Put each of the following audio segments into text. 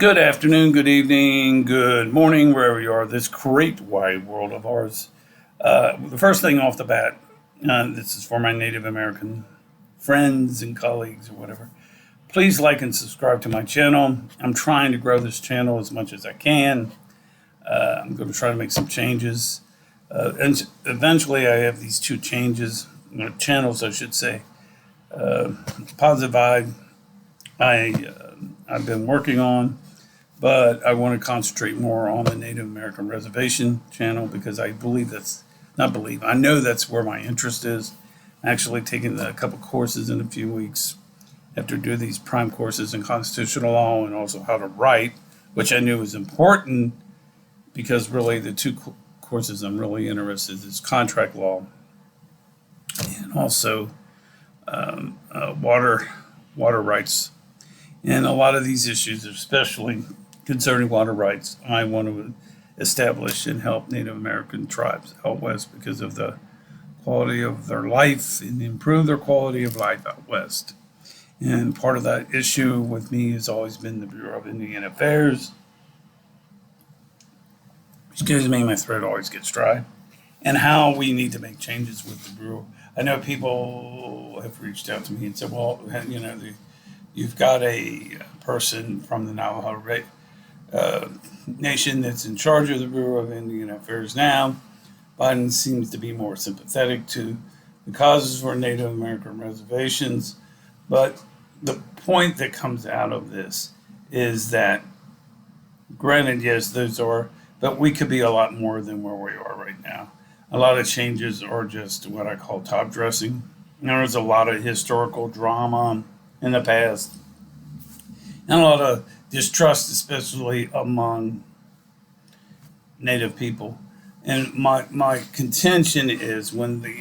Good afternoon, good evening, good morning, wherever you are, this great wide world of ours. The first thing off the bat, this is for my Native American friends and colleagues or whatever. Please like and subscribe to my channel. I'm trying to grow this channel as much as I can. I'm going to try to make some changes. And eventually I have these two channels, I should say. Positive Vibe, I've been working on, but I want to concentrate more on the Native American Reservation channel because I know that's where my interest is. I'm actually taking a couple courses in a few weeks after doing these prime courses in constitutional law and also how to write, which I knew was important because really the two courses I'm really interested in is contract law and also water rights. And a lot of these issues, especially concerning water rights, I want to establish and help Native American tribes out west because of the quality of their life and improve their quality of life out west. And part of that issue with me has always been the Bureau of Indian Affairs. Excuse me, my throat always gets dry. And how we need to make changes with the Bureau. I know people have reached out to me and said, well, you've got a person from the Navajo Nation that's in charge of the Bureau of Indian Affairs now. Biden seems to be more sympathetic to the causes for Native American reservations. But the point that comes out of this is that, granted, yes, those are, but we could be a lot more than where we are right now. A lot of changes are just what I call top dressing. There was a lot of historical drama in the past and a lot of distrust, especially among Native people. And my contention is when the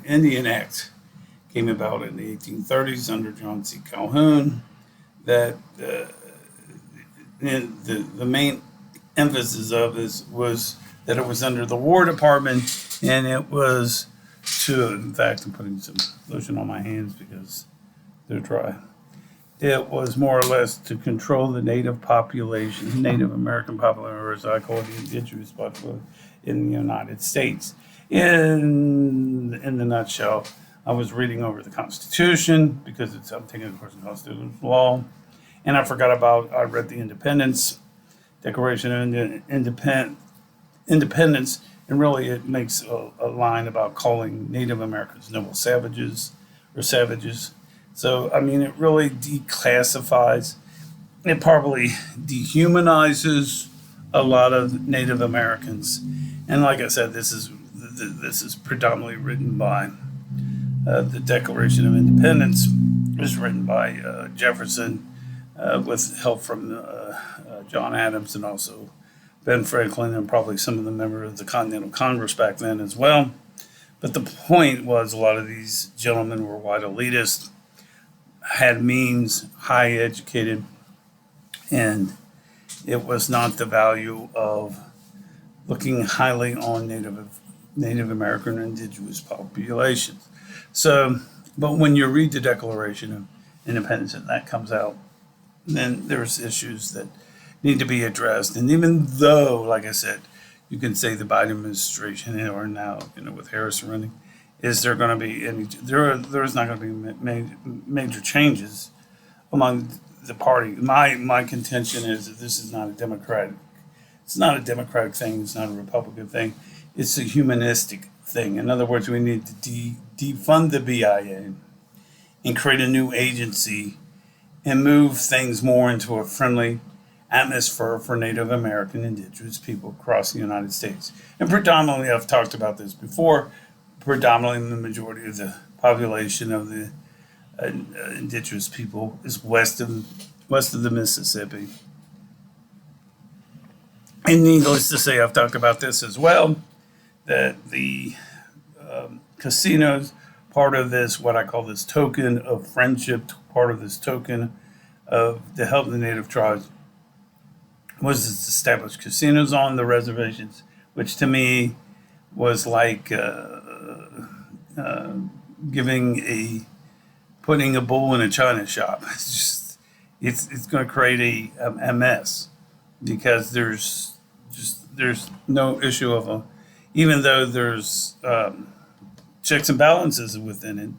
Indian Act came about in the 1830s under John C. Calhoun, that the main emphasis of this was that it was under the War Department, and it was in fact, I'm putting some lotion on my hands because they're dry. It was more or less to control the Native population, Native American population, or as I call it, the indigenous population in the United States. In the nutshell, I was reading over the Constitution because I'm taking a course in constitutional law, and I read the Declaration of Independence, and really it makes a line about calling Native Americans noble savages or savages. So, I mean, it really declassifies, it probably dehumanizes a lot of Native Americans. And like I said, this is predominantly written by the Declaration of Independence. It was written by Jefferson with help from John Adams and also Ben Franklin and probably some of the members of the Continental Congress back then as well. But the point was a lot of these gentlemen were white elitists, had means, high educated, and it was not the value of looking highly on Native American and indigenous populations. So, but when you read the Declaration of Independence and that comes out, then there's issues that need to be addressed. And even though, like I said, you can say the Biden administration or now, with Harris running, is there going to be any? There's not going to be major changes among the party. My contention is that this is not a Democratic. It's not a Democratic thing. It's not a Republican thing. It's a humanistic thing. In other words, we need to defund the BIA and create a new agency and move things more into a friendly atmosphere for Native American indigenous people across the United States. And predominantly, I've talked about this before, predominantly the majority of the population of the indigenous people is west of the Mississippi. And needless to say, I've talked about this as well, that the casinos, part of this, what I call this token of friendship, part of this token of to help the Native tribes, was to establish casinos on the reservations, which to me was like putting a bull in a china shop. It's just, it's going to create a mess, because there's no issue of even though there's checks and balances within it,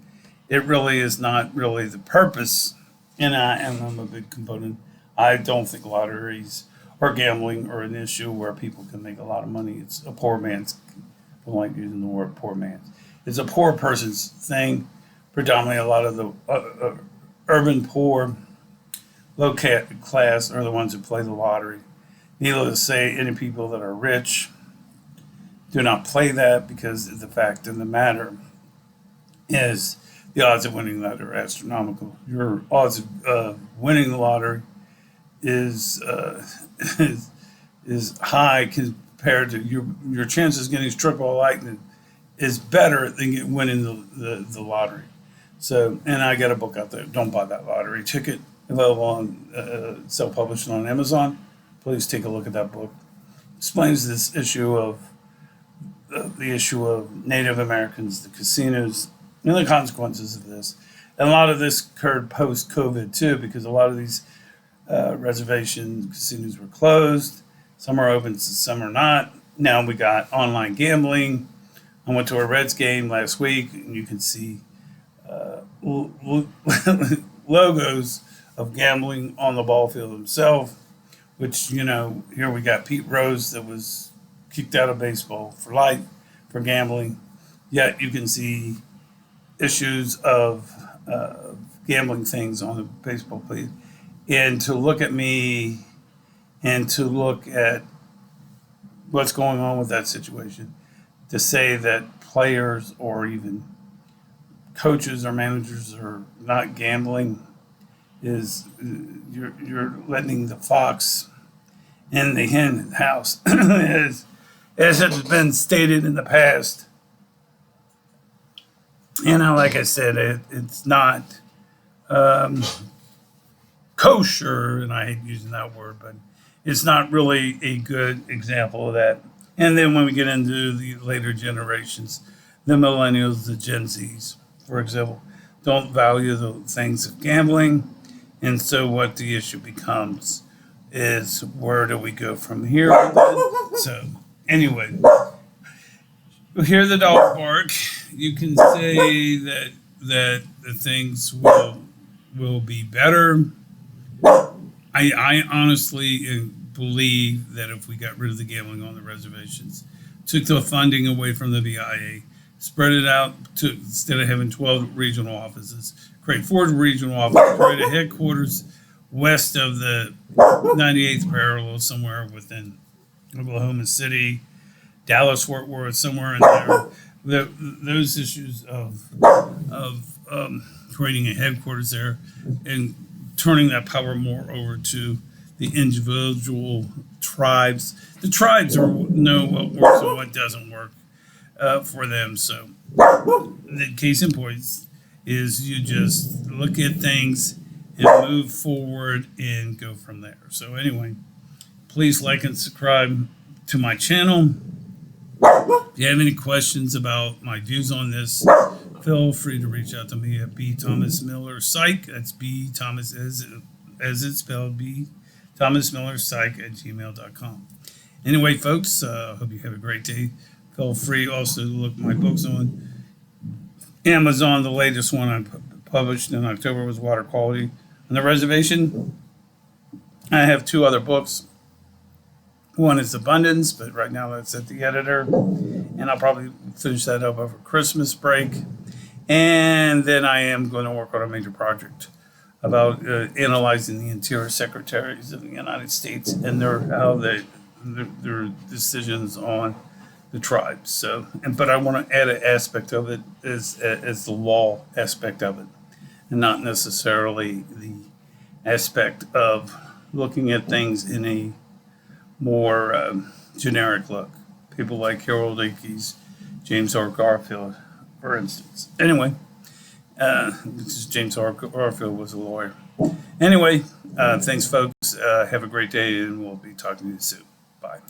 it really is not really the purpose. And I'm a big component. I don't think lotteries or gambling are an issue where people can make a lot of money. It's a poor man's. I don't like using the word poor man's. It's a poor person's thing. Predominantly, a lot of the urban poor, low class are the ones who play the lottery. Needless to say, any people that are rich do not play that, because the fact of the matter is the odds of winning that are astronomical. Your odds of winning the lottery is is high compared to your chances of getting struck by lightning is better than winning the lottery. So, and I got a book out there. Don't buy that lottery ticket. Available on self-published on Amazon. Please take a look at that book. Explains this issue of the issue of Native Americans, the casinos, and the consequences of this. And a lot of this occurred post-COVID too, because a lot of these reservation casinos were closed. Some are open, some are not. Now we got online gambling. I went to a Reds game last week, and you can see logos of gambling on the ball field themselves, which, here we got Pete Rose that was kicked out of baseball for life for gambling. Yet you can see issues of gambling things on the baseball field. And to look at me and to look at what's going on with that situation, to say that players or even coaches or managers are not gambling is you're letting the fox in the hen house. as has been stated in the past. Like I said, it's not kosher, and I hate using that word, but it's not really a good example of that. And then when we get into the later generations, the millennials, the Gen Zs, for example, don't value the things of gambling. And so what the issue becomes is, where do we go from here? So anyway, you hear the dog bark. You can say that the things will be better. I honestly believe that if we got rid of the gambling on the reservations, took the funding away from the BIA, spread it out to, instead of having 12 regional offices, create 4 regional offices, create a headquarters west of the 98th parallel, somewhere within Oklahoma City, Dallas, Fort Worth, somewhere in there. Those issues of creating a headquarters there and turning that power more over to the individual tribes. The tribes know what works and what doesn't work for them. So the case in point is you just look at things and move forward and go from there. So anyway, please like and subscribe to my channel. If you have any questions about my views on this, feel free to reach out to me at B. Thomas Miller Psych. That's B. Thomas as it's spelled, B. Thomas Miller Psych at gmail.com. Anyway, folks, hope you have a great day. Feel free also to look my books on Amazon. The latest one I published in October was Water Quality on the Reservation. I have 2 other books. One is Abundance, but right now that's at the editor. And I'll probably finish that up over Christmas break. And then I am going to work on a major project about analyzing the interior secretaries of the United States and their decisions on the tribes. So, but I want to add an aspect of it as the law aspect of it, and not necessarily the aspect of looking at things in a more generic look. People like Harold Akey's James R. Garfield, for instance. Anyway, James R. Garfield was a lawyer. Anyway, thanks, folks. Have a great day, and we'll be talking to you soon. Bye.